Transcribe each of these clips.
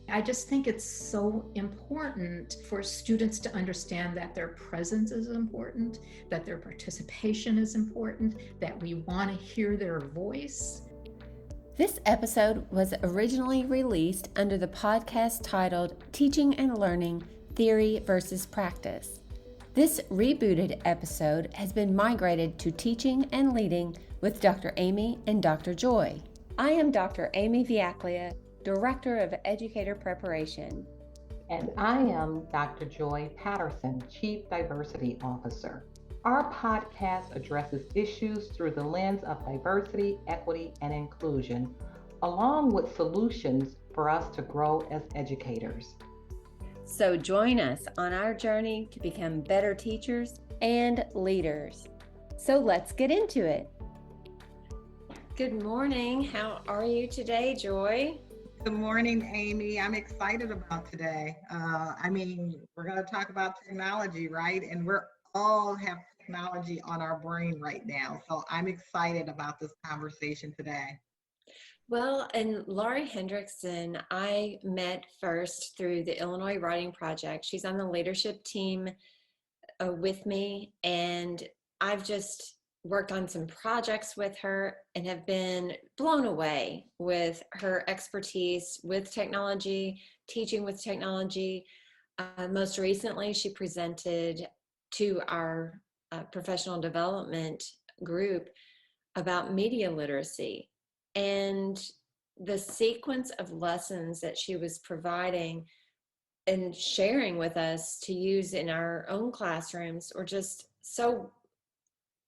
I just think it's so important for students to understand that their presence is important, that their participation is important, that we want to hear their voice. This episode was originally released under the podcast titled Teaching and Learning, Theory versus Practice. This rebooted episode has been migrated to Teaching and Leading with Dr. Amy and Dr. Joy. I am Dr. Amy Viaclia, Director of Educator Preparation. And I am Dr. Joy Patterson, Chief Diversity Officer. Our podcast addresses issues through the lens of diversity, equity, and inclusion, along with solutions for us to grow as educators. So join us on our journey to become better teachers and leaders. So let's get into it. Good morning. How are you today, Joy? Good morning, Amy. I'm excited about today. We're going to talk about technology, right? And we're all have technology on our brain right now. So I'm excited about this conversation today. Well, and Laurie Hendrickson, I met first through the Illinois Writing Project. She's on the leadership team with me, and I've just worked on some projects with her and have been blown away with her expertise with technology, teaching with technology. Most recently, she presented to our professional development group about media literacy, and the sequence of lessons that she was providing and sharing with us to use in our own classrooms were just so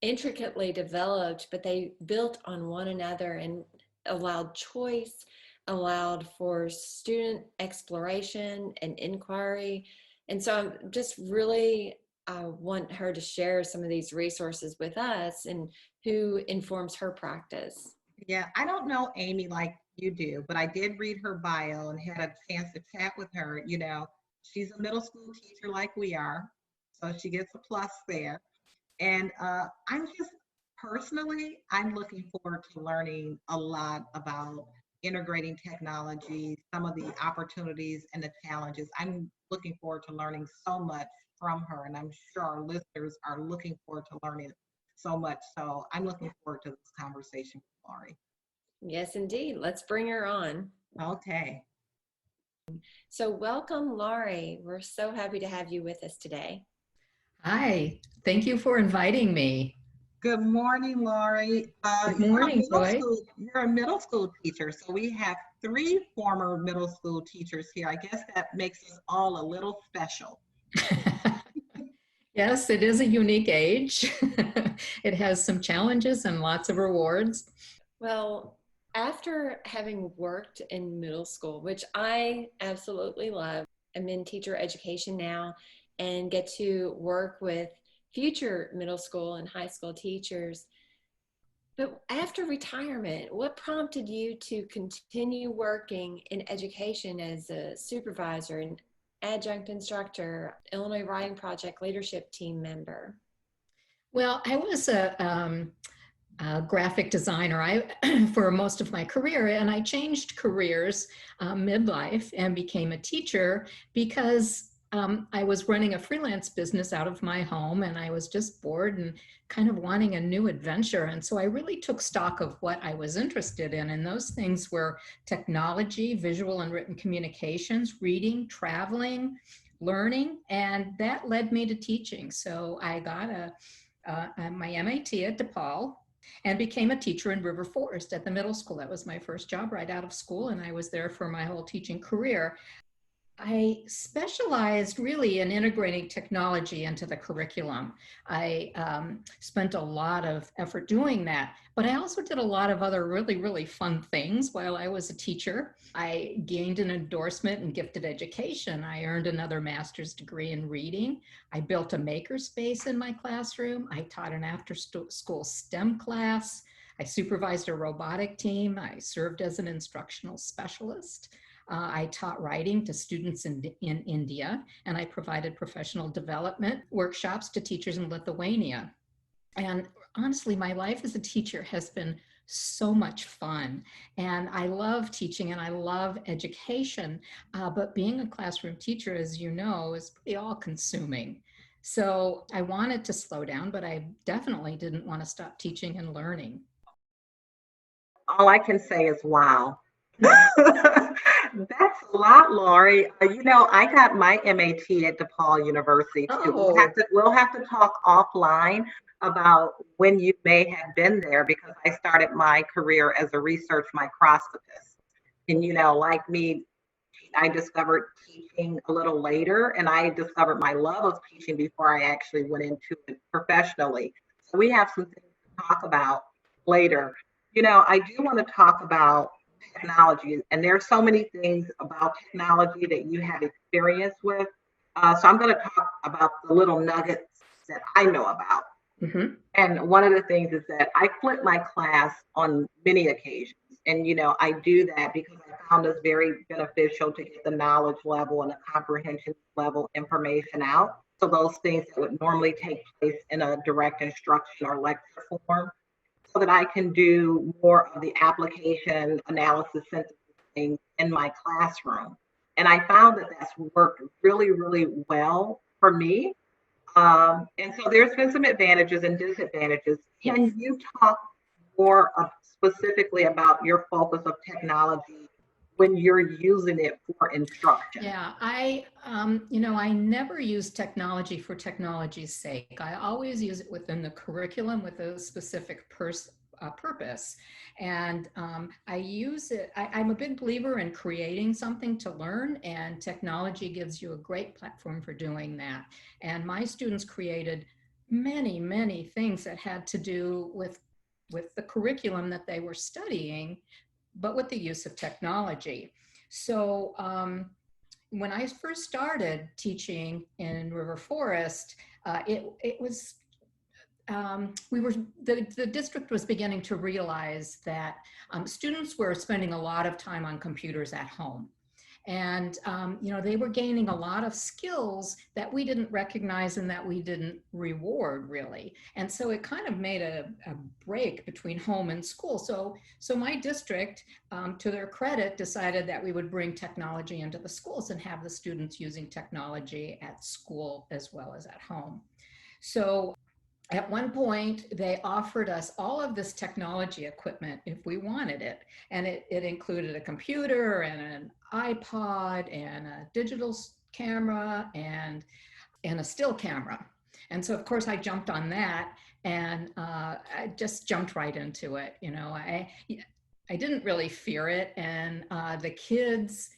intricately developed, but they built on one another and allowed choice, allowed for student exploration and inquiry. And so I'm just really want her to share some of these resources with us and who informs her practice. Yeah, I don't know Amy like you do, but I did read her bio and had a chance to chat with her. You know, she's a middle school teacher like we are, so she gets a plus there. And I'm looking forward to learning a lot about integrating technology, some of the opportunities and the challenges. I'm looking forward to learning so much from her, and I'm sure our listeners are looking forward to learning so much. So I'm looking forward to this conversation with Laurie. Yes, indeed. Let's bring her on. Okay. So welcome, Laurie. We're so happy to have you with us today. Hi, thank you for inviting me. Good morning, Laurie. Good morning, Joy. You're a middle school teacher, so we have 3 former middle school teachers here. I guess that makes us all a little special. Yes, it is a unique age. It has some challenges and lots of rewards. Well, after having worked in middle school, which I absolutely love, I'm in teacher education now and get to work with future middle school and high school teachers. But after retirement, what prompted you to continue working in education as a supervisor and adjunct instructor, Illinois Writing Project leadership team member? Well, I was a graphic designer for most of my career, and I changed careers midlife and became a teacher because I was running a freelance business out of my home, and I was just bored and kind of wanting a new adventure. And so I really took stock of what I was interested in, and those things were technology, visual and written communications, reading, traveling, learning, and that led me to teaching. So I got my MAT at DePaul and became a teacher in River Forest at the middle school. That was my first job right out of school, and I was there for my whole teaching career. I specialized really in integrating technology into the curriculum. I spent a lot of effort doing that, but I also did a lot of other really, really fun things while I was a teacher. I gained an endorsement in gifted education. I earned another master's degree in reading. I built a makerspace in my classroom. I taught an after-school STEM class. I supervised a robotic team. I served as an instructional specialist. I taught writing to students in India, and I provided professional development workshops to teachers in Lithuania. And honestly, my life as a teacher has been so much fun. And I love teaching and I love education. But being a classroom teacher, as you know, is pretty all consuming. So I wanted to slow down, but I definitely didn't want to stop teaching and learning. All I can say is wow. That's a lot, Laurie. I got my MAT at DePaul University too. Oh, We'll have to talk offline about when you may have been there because I started my career as a research microscopist. And like me, I discovered teaching a little later, and I discovered my love of teaching before I actually went into it professionally. So we have some things to talk about later. I do want to talk about technology, and there are so many things about technology that you have experience with. So I'm going to talk about the little nuggets that I know about. mhm. And one of the things is that I flip my class on many occasions. And, I do that because I found this very beneficial to get the knowledge level and the comprehension level information out. So those things that would normally take place in a direct instruction or lecture form, so that I can do more of the application analysis synthesis things in my classroom. And I found that that's worked really, really well for me. And so there's been some advantages and disadvantages. Yes. Can you talk more specifically about your focus of technology when you're using it for instruction? Yeah, I never use technology for technology's sake. I always use it within the curriculum with a specific purpose. And I use it, I'm a big believer in creating something to learn, and technology gives you a great platform for doing that. And my students created many, many things that had to do with the curriculum that they were studying, but with the use of technology. So when I first started teaching in River Forest, it was the district was beginning to realize that students were spending a lot of time on computers at home. And they were gaining a lot of skills that we didn't recognize and that we didn't reward really. And so it kind of made a break between home and school. So my district, to their credit, decided that we would bring technology into the schools and have the students using technology at school as well as at home. So at one point, they offered us all of this technology equipment if we wanted it. And it included a computer and an iPod and a digital camera and a still camera. And so, of course, I jumped on that, and I just jumped right into it. I didn't really fear it, and the kids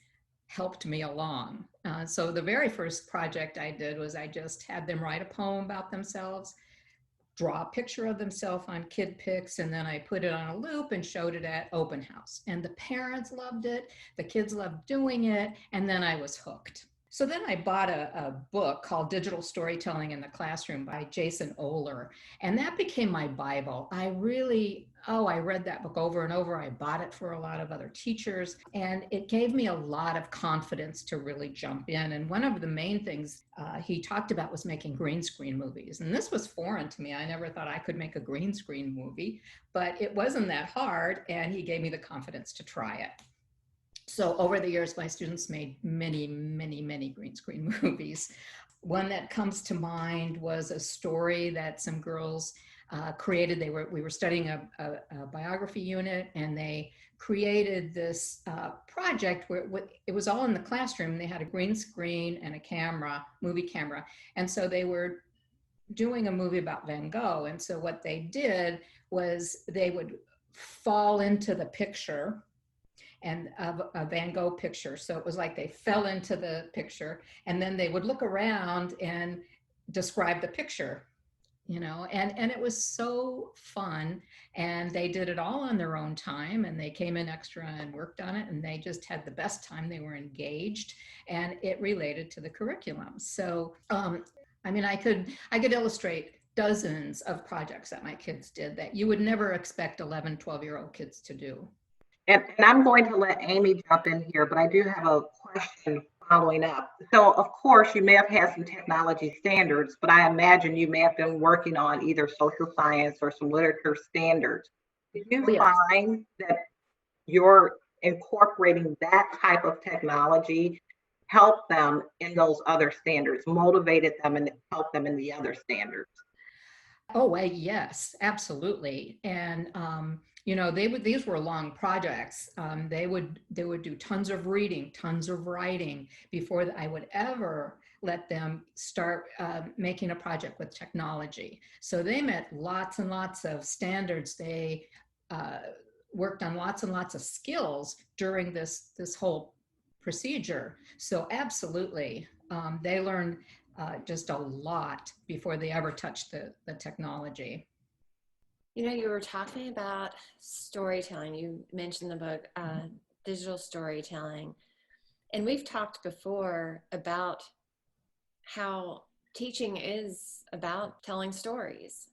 helped me along. So the very first project I did was I just had them write a poem about themselves, draw a picture of themselves on Kid Pics, and then I put it on a loop and showed it at open house. And the parents loved it, the kids loved doing it, and then I was hooked. So then I bought a book called Digital Storytelling in the Classroom by Jason Oler, and that became my Bible. I read that book over and over. I bought it for a lot of other teachers, and it gave me a lot of confidence to really jump in. And one of the main things he talked about was making green screen movies. And this was foreign to me. I never thought I could make a green screen movie, but it wasn't that hard, and he gave me the confidence to try it. So over the years, my students made many, many, many green screen movies. One that comes to mind was a story that some girls created. We were studying a biography unit, and they created this project where it was all in the classroom. They had a green screen and a camera, movie camera. And so they were doing a movie about Van Gogh. And so what they did was they would fall into the picture and of a Van Gogh picture. So it was like they fell into the picture, and then they would look around and describe the picture, and it was so fun. And they did it all on their own time, and they came in extra and worked on it, and they just had the best time. They were engaged, and it related to the curriculum. So I could illustrate dozens of projects that my kids did that you would never expect 11, 12-year-old kids to do. And I'm going to let Amy jump in here, but I do have a question following up. So, of course, you may have had some technology standards, but I imagine you may have been working on either social science or some literature standards. Did you Oh, yes. find that you're incorporating that type of technology help them in those other standards, motivated them and help them in the other standards? Oh, yes, absolutely. And these were long projects. They would do tons of reading, tons of writing before I would ever let them start making a project with technology. So they met lots and lots of standards. They uh, worked on lots and lots of skills during this whole procedure. So absolutely, they learned just a lot before they ever touched the technology. You know, you were talking about storytelling. You mentioned the book, Digital Storytelling. And we've talked before about how teaching is about telling stories,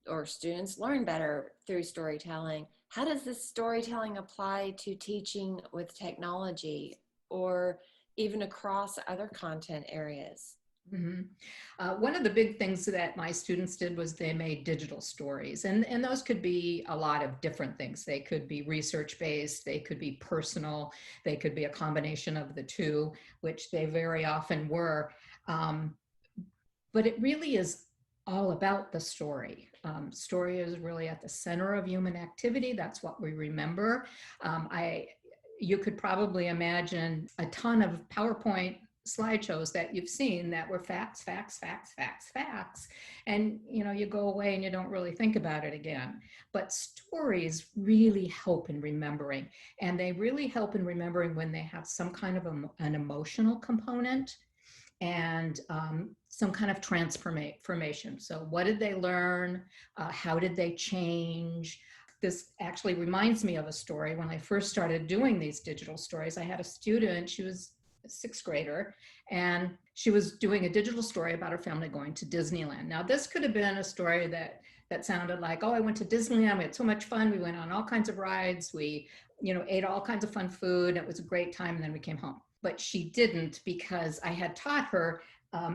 or students learn better through storytelling. How does this storytelling apply to teaching with technology or even across other content areas? Mhm. One of the big things that my students did was they made digital stories, and those could be a lot of different things. They could be research based, they could be personal, they could be a combination of the two, which they very often were. Um, but it really is all about the story. Story is really at the center of human activity. That's what we remember. I You could probably imagine a ton of PowerPoint slideshows that you've seen that were facts, facts, facts, facts, facts, and you go away and you don't really think about it again. But stories really help in remembering, and they really help in remembering when they have some kind of an emotional component and some kind of transformation. So, what did they learn? How did they change? This actually reminds me of a story. When I first started doing these digital stories, I had a student, she was a sixth grader, and she was doing a digital story about her family going to Disneyland. Now, this could have been a story that sounded like, oh, I went to Disneyland, we had so much fun, we went on all kinds of rides, we ate all kinds of fun food, it was a great time, and then we came home. But she didn't, because I had taught her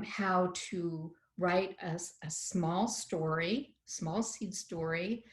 how to write a small story, small seed story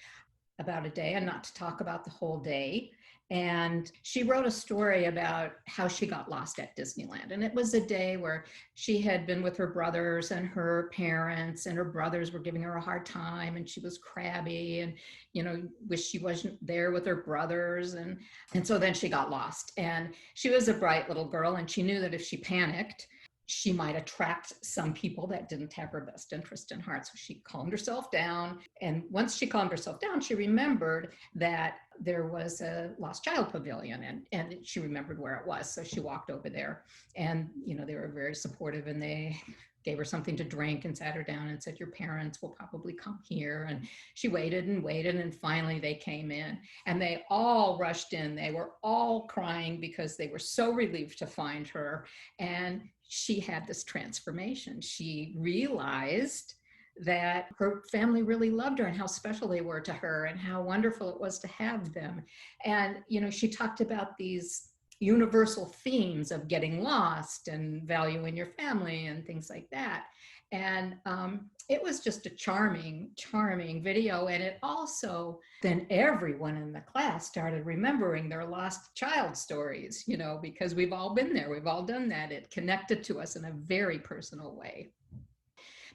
about a day, and not to talk about the whole day. And she wrote a story about how she got lost at Disneyland. And it was a day where she had been with her brothers and her parents, and her brothers were giving her a hard time, and she was crabby and, wished she wasn't there with her brothers. And so then she got lost. And she was a bright little girl, and she knew that if she panicked, she might attract some people that didn't have her best interest in heart. So she calmed herself down. And once she calmed herself down, she remembered that there was a lost child pavilion, and she remembered where it was. So she walked over there, and, they were very supportive, and they gave her something to drink and sat her down and said, your parents will probably come here. And she waited and waited, and finally they came in, and they all rushed in. They were all crying because they were so relieved to find her. And she had this transformation. She realized that her family really loved her, and how special they were to her, and how wonderful it was to have them. And, she talked about these universal themes of getting lost and valuing your family and things like that. And it was just a charming, charming video. And it also, then everyone in the class started remembering their lost child stories, because we've all been there. We've all done that. It connected to us in a very personal way.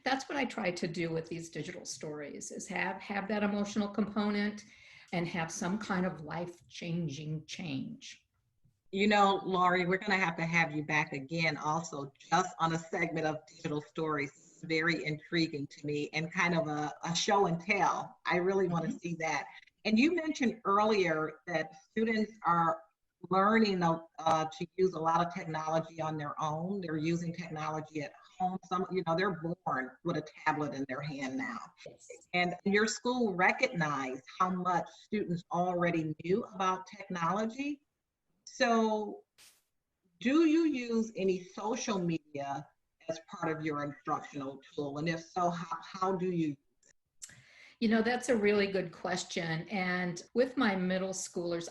That's what I try to do with these digital stories, is have that emotional component and have some kind of life-changing change. Laurie, we're going to have you back again also, just on a segment of digital stories. It's very intriguing to me, and kind of a show and tell. I really want to see that. And you mentioned earlier that students are learning to use a lot of technology on their own. They're using technology at home. Some, they're born with a tablet in their hand now. And your school recognized how much students already knew about technology. So, do you use any social media as part of your instructional tool? And if so, how do you? That's a really good question. And with my middle schoolers,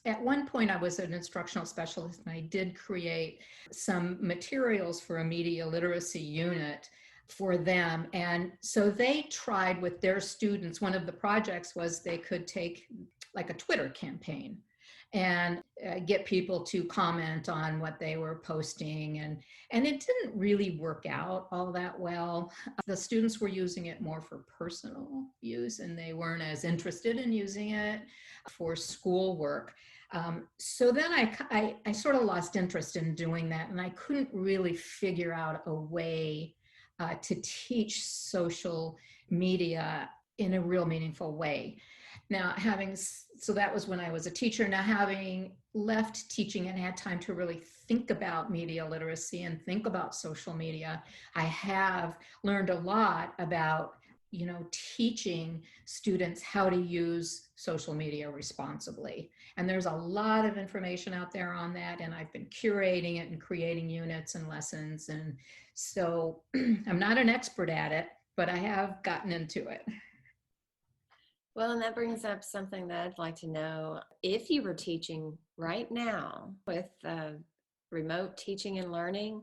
at one point I was an instructional specialist, and I did create some materials for a media literacy unit for them. And so they tried with their students, one of the projects was they could take like a Twitter campaign and get people to comment on what they were posting. And it didn't really work out all that well. The students were using it more for personal use, and they weren't as interested in using it for schoolwork. So then I sort of lost interest in doing that, and I couldn't really figure out a way to teach social media in a real meaningful way. Now, so that was when I was a teacher. Now, having left teaching and had time to really think about media literacy and think about social media, I have learned a lot about, teaching students how to use social media responsibly. And there's a lot of information out there on that, and I've been curating it and creating units and lessons. And so I'm not an expert at it, but I have gotten into it. Well, and that brings up something that I'd like to know. If you were teaching right now with remote teaching and learning,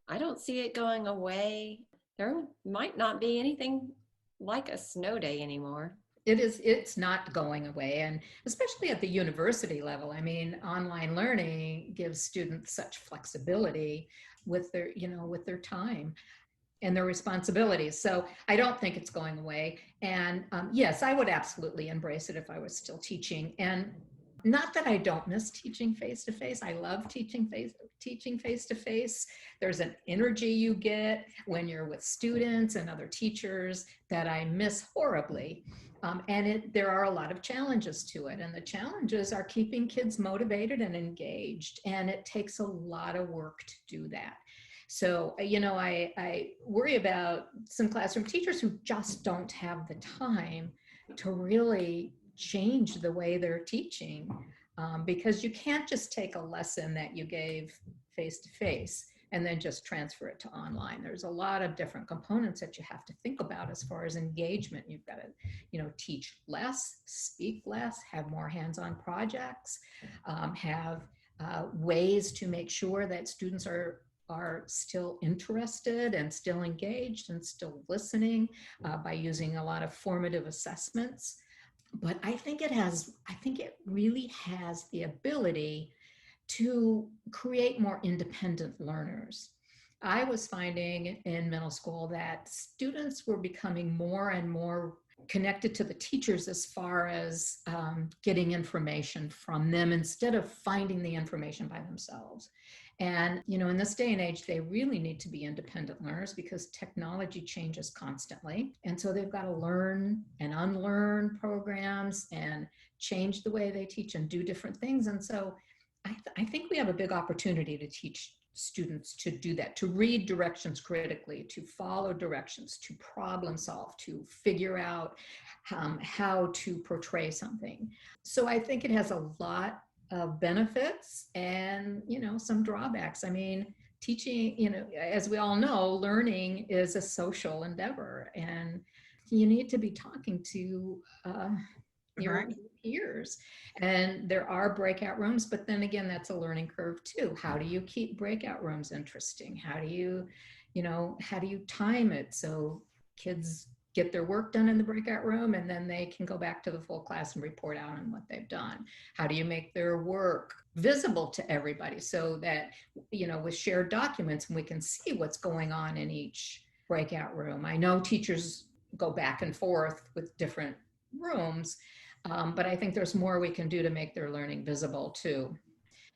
I don't see it going away. There might not be anything like a snow day anymore. It's not going away. And especially at the university level, I mean, online learning gives students such flexibility with their time and their responsibilities. So I don't think it's going away. And yes, I would absolutely embrace it if I was still teaching. And not that I don't miss teaching face-to-face. I love teaching face-to-face. There's an energy you get when you're with students and other teachers that I miss horribly. And there are a lot of challenges to it. And the challenges are keeping kids motivated and engaged. And it takes a lot of work to do that. So, I worry about some classroom teachers who just don't have the time to really change the way they're teaching, because you can't just take a lesson that you gave face-to-face and then just transfer it to online. There's a lot of different components that you have to think about as far as engagement. You've got to, teach less, speak less, have more hands-on projects, have ways to make sure that students are still interested and still engaged and still listening by using a lot of formative assessments. But I think it really has the ability to create more independent learners. I was finding in middle school that students were becoming more and more connected to the teachers as far as getting information from them instead of finding the information by themselves. And, in this day and age, they really need to be independent learners because technology changes constantly. And so they've got to learn and unlearn programs and change the way they teach and do different things. And so I think we have a big opportunity to teach students to do that, to read directions critically, to follow directions, to problem solve, to figure out how to portray something. So I think it has a lot of benefits and, some drawbacks. I mean, teaching, as we all know, learning is a social endeavor, and you need to be talking to your peers. And there are breakout rooms, but then again, that's a learning curve too. How do you keep breakout rooms interesting? How do you time it so kids get their work done in the breakout room and then they can go back to the full class and report out on what they've done? How do you make their work visible to everybody so that, with shared documents, we can see what's going on in each breakout room? I know teachers go back and forth with different rooms, but I think there's more we can do to make their learning visible too.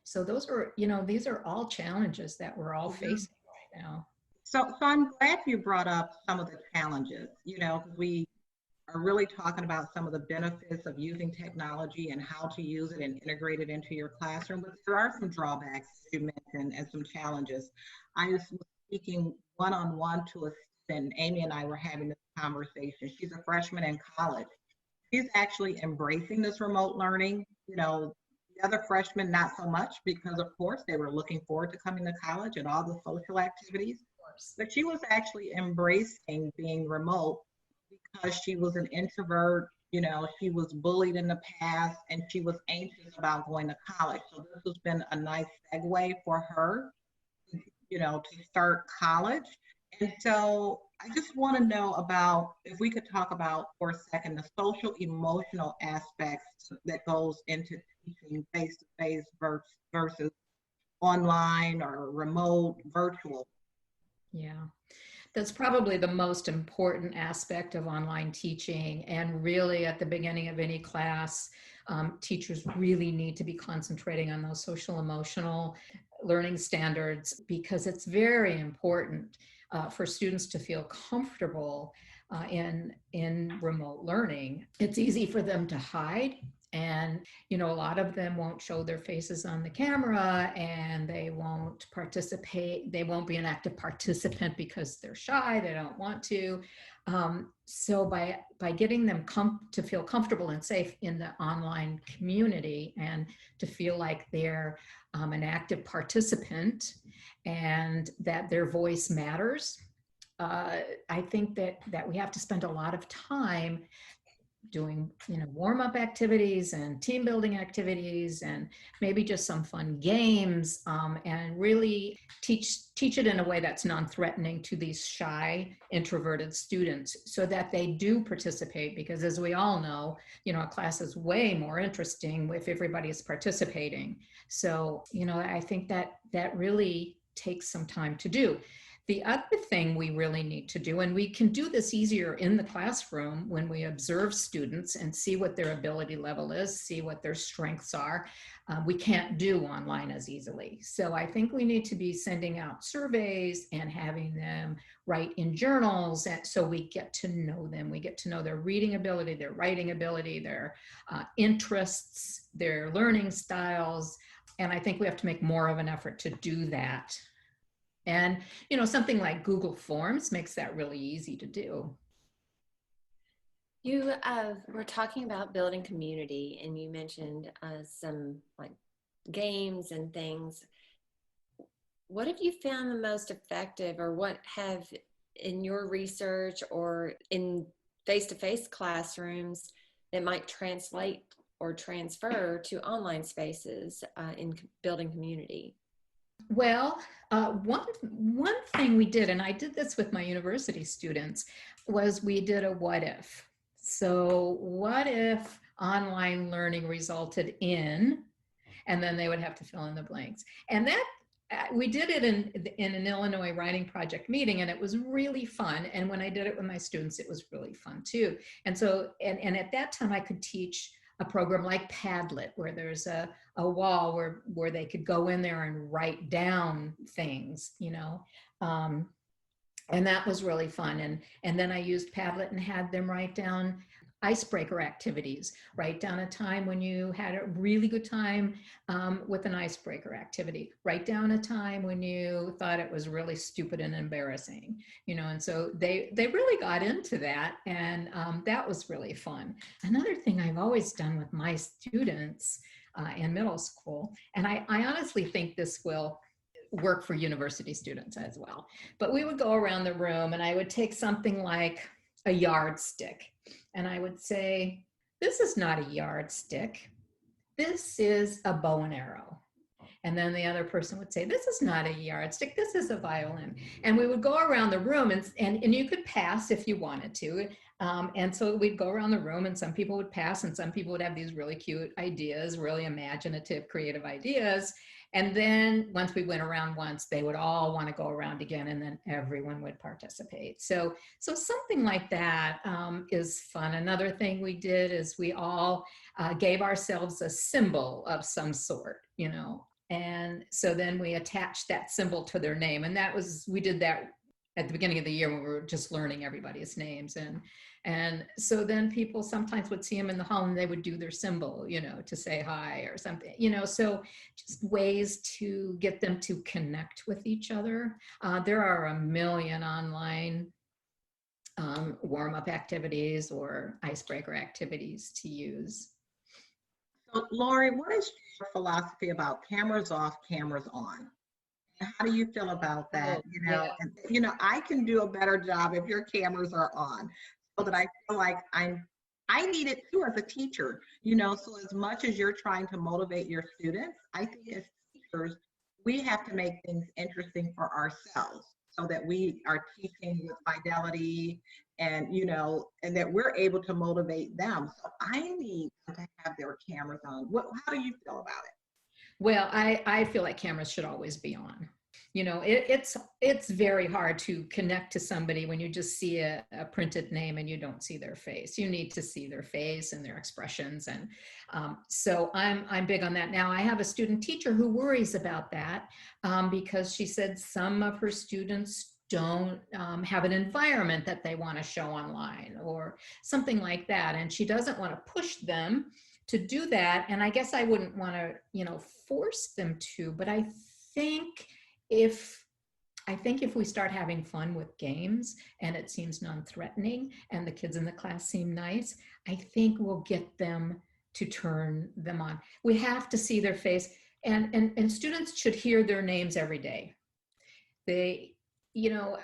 So those are, these are all challenges that we're all facing right now. So I'm glad you brought up some of the challenges, because we are really talking about some of the benefits of using technology and how to use it and integrate it into your classroom. But there are some drawbacks, as you mentioned, and some challenges. I was speaking one-on-one to a student. Amy and I were having this conversation. She's a freshman in college. She's actually embracing this remote learning. The other freshmen, not so much, because of course they were looking forward to coming to college and all the social activities. But she was actually embracing being remote because she was an introvert. She was bullied in the past and she was anxious about going to college. So this has been a nice segue for her, to start college. And so I just want to know about, if we could talk about for a second, the social emotional aspects that goes into teaching face-to-face versus online or remote virtual. Yeah. That's probably the most important aspect of online teaching. And really, at the beginning of any class, teachers really need to be concentrating on those social emotional learning standards, because it's very important for students to feel comfortable in remote learning. It's easy for them to hide. And, a lot of them won't show their faces on the camera, and they won't participate. They won't be an active participant because they're shy. They don't want to. So by getting them to feel comfortable and safe in the online community, and to feel like they're an active participant and that their voice matters, I think that we have to spend a lot of time doing warm-up activities and team building activities, and maybe just some fun games, and really teach it in a way that's non-threatening to these shy introverted students, so that they do participate. Because as we all know, a class is way more interesting if everybody is participating. So I think that really takes some time to do. The other thing we really need to do, and we can do this easier in the classroom when we observe students and see what their ability level is, see what their strengths are, we can't do online as easily. So I think we need to be sending out surveys and having them write in journals, and so we get to know them. We get to know their reading ability, their writing ability, their interests, their learning styles. And I think we have to make more of an effort to do that. And, something like Google Forms makes that really easy to do. You were talking about building community, and you mentioned some like games and things. What have you found the most effective, or what have in your research or in face-to-face classrooms that might translate or transfer to online spaces in building community? Well, one thing we did, and I did this with my university students, was we did a what if. So what if online learning resulted in, and then they would have to fill in the blanks. And that we did it in an Illinois writing project meeting, and it was really fun. And when I did it with my students, it was really fun too. And so, and at that time I could teach a program like Padlet, where there's a wall where they could go in there and write down things, and that was really fun. And then I used Padlet and had them write down icebreaker activities. Write down a time when you had a really good time with an icebreaker activity. Write down a time when you thought it was really stupid and embarrassing, and so they really got into that, and that was really fun. Another thing I've always done with my students in middle school, and I honestly think this will work for university students as well, but we would go around the room and I would take something like a yardstick, and I would say, this is not a yardstick. This is a bow and arrow. And then the other person would say, this is not a yardstick. This is a violin. And we would go around the room, and you could pass if you wanted to. And so we'd go around the room, and some people would pass, and some people would have these really cute ideas, really imaginative, creative ideas. And then once we went around once, they would all want to go around again, and then everyone would participate. So something like that is fun. Another thing we did is we all gave ourselves a symbol of some sort, and so then we attached that symbol to their name. And we did that at the beginning of the year when we were just learning everybody's names. And so then people sometimes would see them in the hall, and they would do their symbol, to say hi or something, so just ways to get them to connect with each other. There are a million online warm-up activities or icebreaker activities to use. So Laurie, what is your philosophy about cameras off, cameras on? How do you feel about that? Yeah. And, I can do a better job if your cameras are on, so that I feel like I need it too as a teacher, so as much as you're trying to motivate your students, I think as teachers, we have to make things interesting for ourselves. so that we are teaching with fidelity and, you know, and that we're able to motivate them. So I need them to have their cameras on. How do you feel about it? Well, I feel like cameras should always be on. You know, it's very hard to connect to somebody when you just see a printed name and you don't see their face. You need to see their face and their expressions, and so I'm big on that. Now I have a student teacher who worries about that because she said some of her students don't have an environment that they want to show online or something like that, and she doesn't want to push them to do that. And I guess I wouldn't want to, you know, force them to, but think if I think if we start having fun with games and it seems non-threatening and the kids in the class seem nice, I think we'll get them to turn them on. We have to see their face, and students should hear their names every day. They, you know,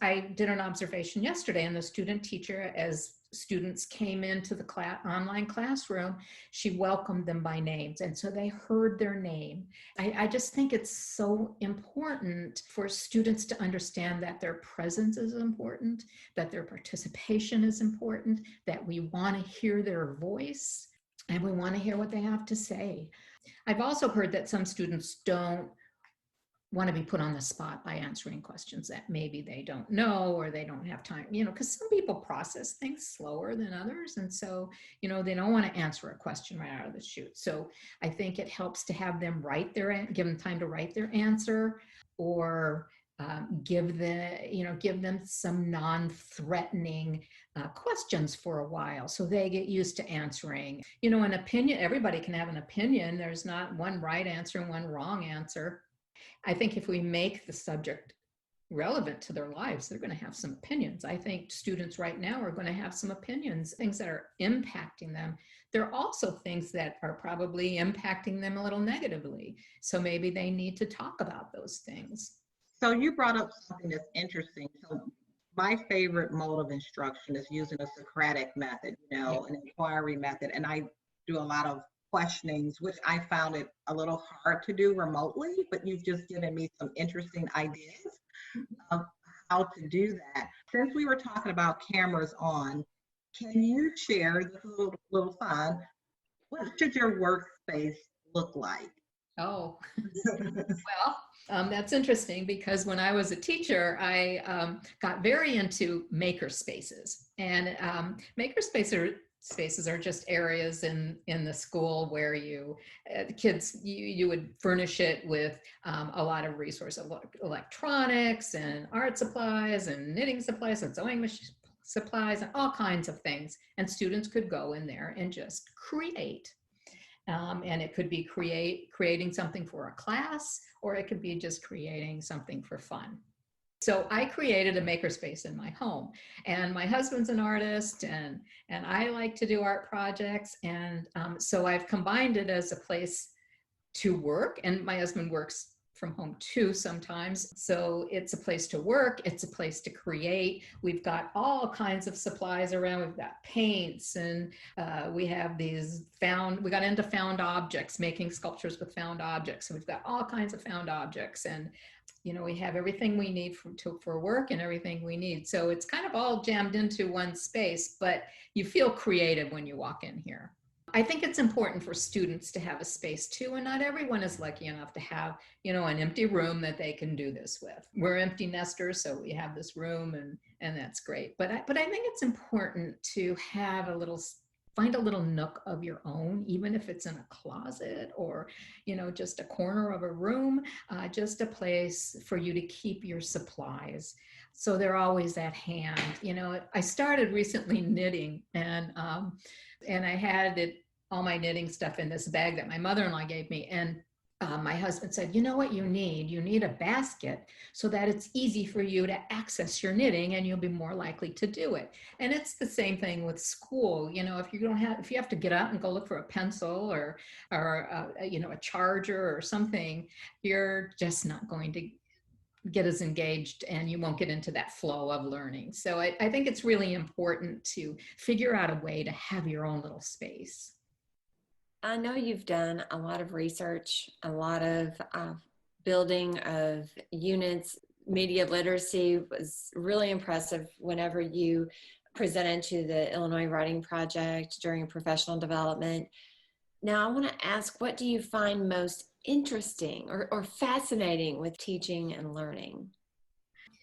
I did an observation yesterday, and the student teacher, as students came into the online classroom, she welcomed them by names. And so they heard their name. I just think it's so important for students to understand that their presence is important, that their participation is important, that we want to hear their voice and we want to hear what they have to say. I've also heard that some students don't want to be put on the spot by answering questions that maybe they don't know or they don't have time, you know, because some people process things slower than others. And so, you know, they don't want to answer a question right out of the chute. So I think it helps to have them give them time to write their answer, or give them some non-threatening questions for a while so they get used to answering. You know, an opinion, everybody can have an opinion. There's not one right answer and one wrong answer. I think if we make the subject relevant to their lives, they're going to have some opinions. I think students right now are going to have some opinions, things that are impacting them. There are also things that are probably impacting them a little negatively. So maybe they need to talk about those things. So you brought up something that's interesting. So my favorite mode of instruction is using a Socratic method, you know, an inquiry method. And I do a lot of questionings, which I found it a little hard to do remotely, but you've just given me some interesting ideas of how to do that. Since we were talking about cameras on, can you share, this is a little fun, what should your workspace look like? Oh, well, that's interesting because when I was a teacher, I got very into maker spaces, and maker spaces are just areas in the school where kids would furnish it with a lot of resources, electronics and art supplies and knitting supplies and sewing machine supplies and all kinds of things, and students could go in there and just create. And it could be creating something for a class, or it could be just creating something for fun. So I created a makerspace in my home, and my husband's an artist, and I like to do art projects. And so I've combined it as a place to work, and my husband works from home too sometimes. So it's a place to work, it's a place to create. We've got all kinds of supplies around. We've got paints, and we have we got into found objects, making sculptures with found objects. So we've got all kinds of found objects, and you know, we have everything we need for work and everything we need. So it's kind of all jammed into one space, but you feel creative when you walk in here. I think it's important for students to have a space too, and not everyone is lucky enough to have, you know, an empty room that they can do this with. We're empty nesters, so we have this room, and that's great. But I think it's important to have find a little nook of your own, even if it's in a closet or, you know, just a corner of a room, just a place for you to keep your supplies, so they're always at hand. You know, I started recently knitting, and I had all my knitting stuff in this bag that my mother-in-law gave me. And my husband said, you know what you need? You need a basket so that it's easy for you to access your knitting and you'll be more likely to do it. And it's the same thing with school. You know, if you have to get out and go look for a pencil or you know, a charger or something, you're just not going to get as engaged, and you won't get into that flow of learning. So I think it's really important to figure out a way to have your own little space. I know you've done a lot of research, a lot of building of units, media literacy was really impressive whenever you presented to the Illinois Writing Project during professional development. Now, I want to ask, what do you find most interesting or fascinating with teaching and learning?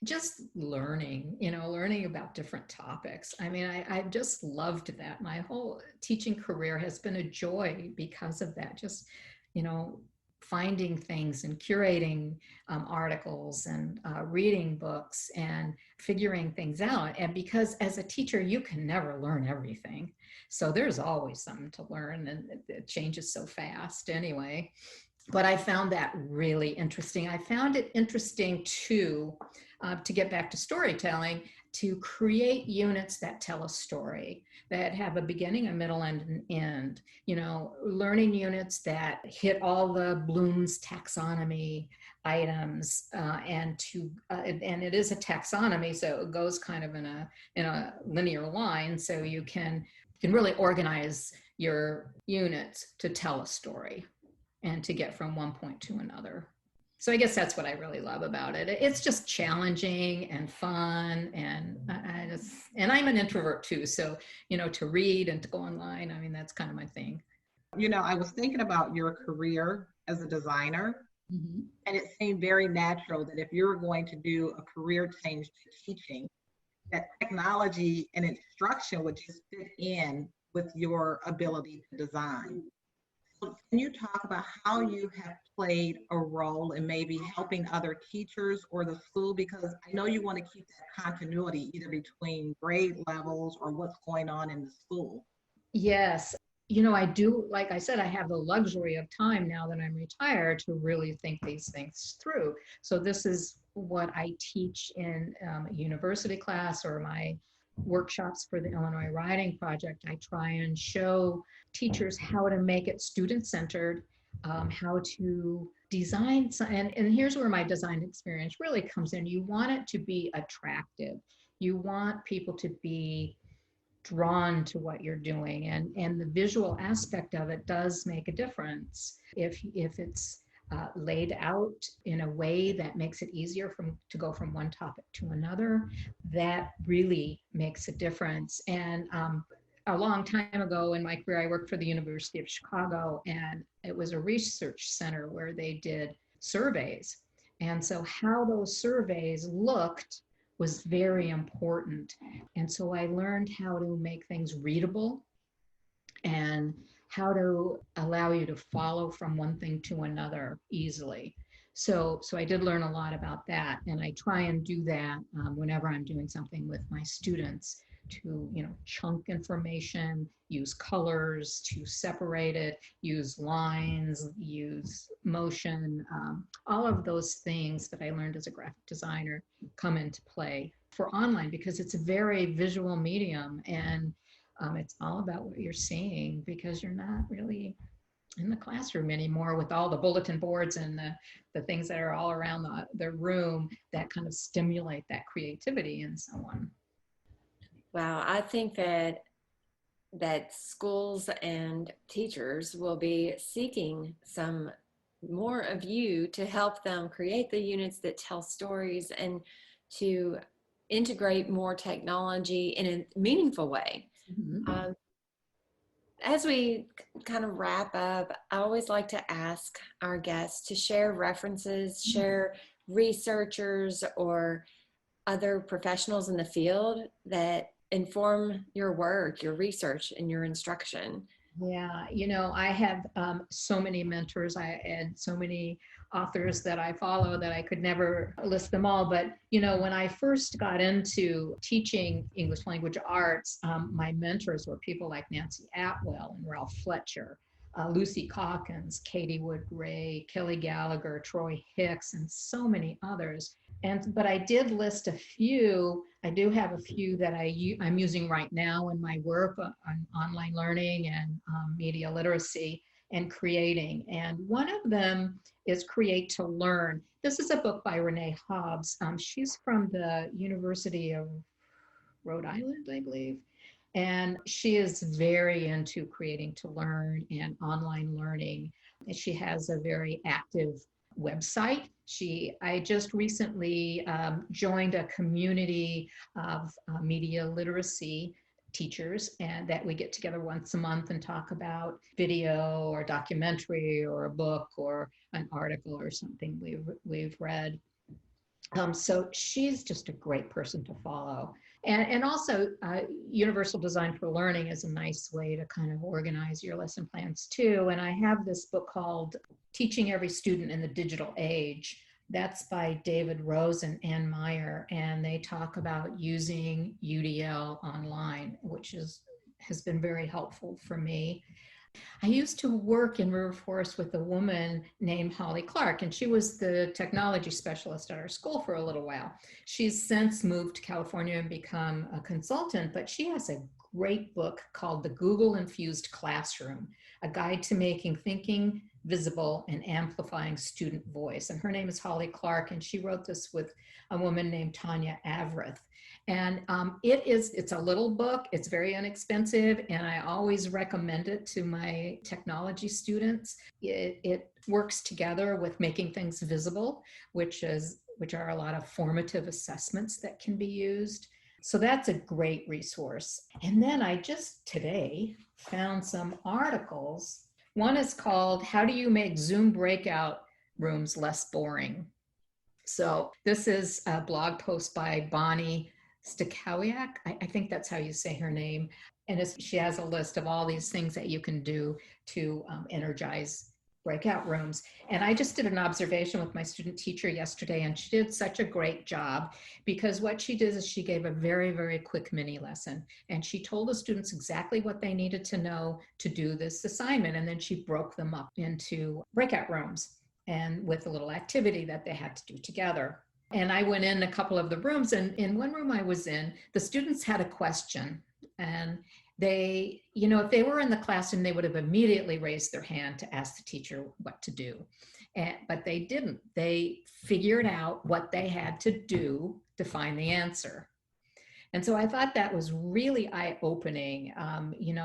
Just learning, learning about different topics. I mean, I've just loved that. My whole teaching career has been a joy because of that. Just, you know, finding things and curating articles and reading books and figuring things out. And because as a teacher, you can never learn everything. So there's always something to learn, and it changes so fast anyway. But I found that really interesting. I found it interesting too, to get back to storytelling, to create units that tell a story, that have a beginning, a middle, and an end. Learning units that hit all the Bloom's taxonomy items, and it is a taxonomy, so it goes kind of in a linear line, so you can really organize your units to tell a story and to get from one point to another. So I guess that's what I really love about it. It's just challenging and fun, and I'm an introvert too. So, to read and to go online, I mean, that's kind of my thing. I was thinking about your career as a designer, and it seemed very natural that if you're going to do a career change to teaching, that technology and instruction would just fit in with your ability to design. Can you talk about how you have played a role in maybe helping other teachers or the school? Because I know you want to keep that continuity either between grade levels or what's going on in the school. Yes. I do, like I said, I have the luxury of time now that I'm retired to really think these things through. So this is what I teach in a university class or my workshops for the Illinois Writing Project. I try and show teachers how to make it student-centered, how to design, and here's where my design experience really comes in. You want it to be attractive. You want people to be drawn to what you're doing, and the visual aspect of it does make a difference. If it's laid out in a way that makes it easier to go from one topic to another, that really makes a difference. And a long time ago in my career, I worked for the University of Chicago, and it was a research center where they did surveys. And so how those surveys looked was very important. And so I learned how to make things readable and how to allow you to follow from one thing to another easily. So I did learn a lot about that, and I try and do that whenever I'm doing something with my students, to chunk information, use colors to separate it, use lines, use motion. All of those things that I learned as a graphic designer come into play for online, because it's a very visual medium, and it's all about what you're seeing, because you're not really in the classroom anymore with all the bulletin boards and the things that are all around the room that kind of stimulate that creativity and so on. Wow, I think that schools and teachers will be seeking some more of you to help them create the units that tell stories and to integrate more technology in a meaningful way. Mm-hmm. As we kind of wrap up, I always like to ask our guests to share references, share researchers or other professionals in the field that inform your work, your research, and your instruction. Yeah, I have so many mentors and so many authors that I follow that I could never list them all. But, when I first got into teaching English language arts, my mentors were people like Nancy Atwell and Ralph Fletcher, Lucy Calkins, Katie Wood Gray, Kelly Gallagher, Troy Hicks, and so many others. But I did list a few. I do have a few that I'm using right now in my work on online learning and media literacy and creating. And one of them is Create to Learn. This is a book by Renee Hobbs. She's from the University of Rhode Island, I believe. And she is very into creating to learn and online learning. And she has a very active website. I just recently joined a community of media literacy teachers, and that we get together once a month and talk about video or documentary or a book or an article or something we've read. So she's just a great person to follow. And also, Universal Design for Learning is a nice way to kind of organize your lesson plans too. And I have this book called Teaching Every Student in the Digital Age. That's by David Rose and Ann Meyer, and they talk about using UDL online, which has been very helpful for me. I used to work in River Forest with a woman named Holly Clark, and she was the technology specialist at our school for a little while. She's since moved to California and become a consultant, but she has a great book called The Google Infused Classroom, a guide to making thinking visible and amplifying student voice. And her name is Holly Clark, and she wrote this with a woman named Tanya Avra. And it's a little book, it's very inexpensive, and I always recommend it to my technology students. It works together with making things visible, which are a lot of formative assessments that can be used. So that's a great resource. And then I just today found some articles. One is called How Do You Make Zoom Breakout Rooms Less Boring? So this is a blog post by Bonnie Stakowiak. I think that's how you say her name. And she has a list of all these things that you can do to energize breakout rooms. And I just did an observation with my student teacher yesterday, and she did such a great job, because what she did is she gave a very, very quick mini lesson. And she told the students exactly what they needed to know to do this assignment. And then she broke them up into breakout rooms and with a little activity that they had to do together. And I went in a couple of the rooms, and in one room I was in, the students had a question, and they, if they were in the classroom, they would have immediately raised their hand to ask the teacher what to do. But they didn't. They figured out what they had to do to find the answer. And so I thought that was really eye-opening.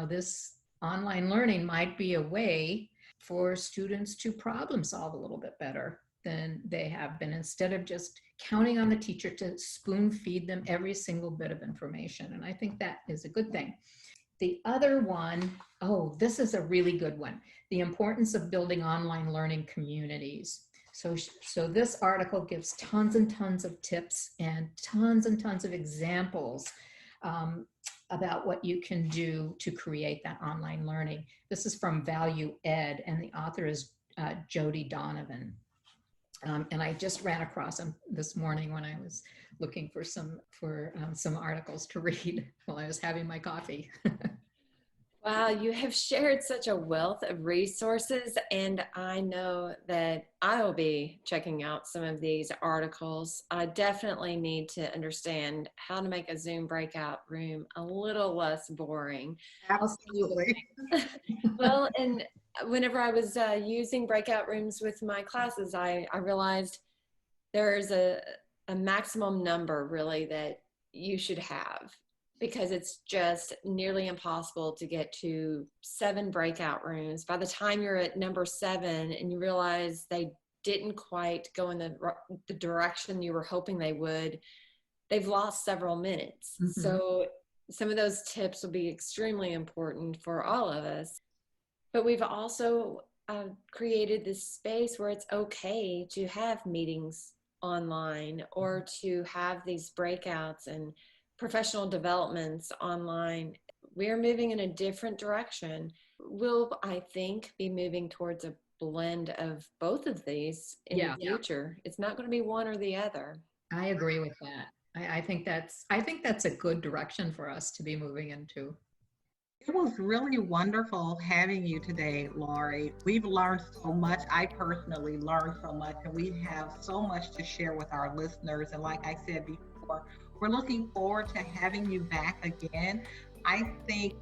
This online learning might be a way for students to problem solve a little bit better than they have been, instead of just counting on the teacher to spoon feed them every single bit of information. And I think that is a good thing. The other one, this is a really good one. The importance of building online learning communities. So this article gives tons and tons of tips and tons of examples about what you can do to create that online learning. This is from Value Ed, and the author is Jody Donovan. And I just ran across them this morning when I was looking for some articles to read while I was having my coffee. Wow, you have shared such a wealth of resources, and I know that I will be checking out some of these articles. I definitely need to understand how to make a Zoom breakout room a little less boring. Absolutely. Well, and whenever I was using breakout rooms with my classes, I realized there's a maximum number really that you should have, because it's just nearly impossible to get to 7 breakout rooms. By the time you're at number 7 and you realize they didn't quite go in the direction you were hoping they would, they've lost several minutes. Mm-hmm. So some of those tips will be extremely important for all of us. But we've also created this space where it's okay to have meetings online, or to have these breakouts and professional developments online. We're moving in a different direction. We'll, I think, be moving towards a blend of both of these in the future. It's not going to be one or the other. I agree with that. I think that's a good direction for us to be moving into. It was really wonderful having you today, Laurie. We've learned so much. I personally learned so much, and we have so much to share with our listeners. And like I said before, we're looking forward to having you back again. I think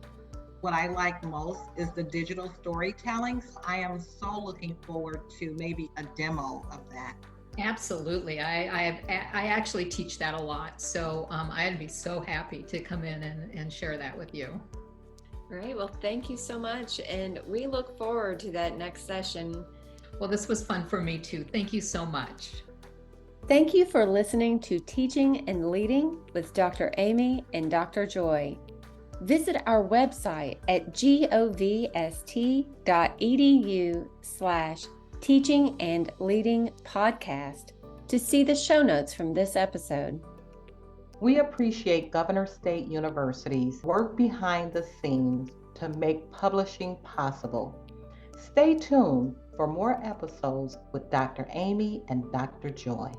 what I like most is the digital storytelling. So I am so looking forward to maybe a demo of that. Absolutely. I actually teach that a lot. So I'd be so happy to come in and share that with you. Great. Well, thank you so much. And we look forward to that next session Well, this was fun for me too. Thank you so much. Thank you for listening to Teaching and Leading with Dr. Amy and Dr. Joy. Visit our website at govst.edu/teaching and leading podcast to see the show notes from this episode. We appreciate Governor State University's work behind the scenes to make publishing possible. Stay tuned for more episodes with Dr. Amy and Dr. Joy.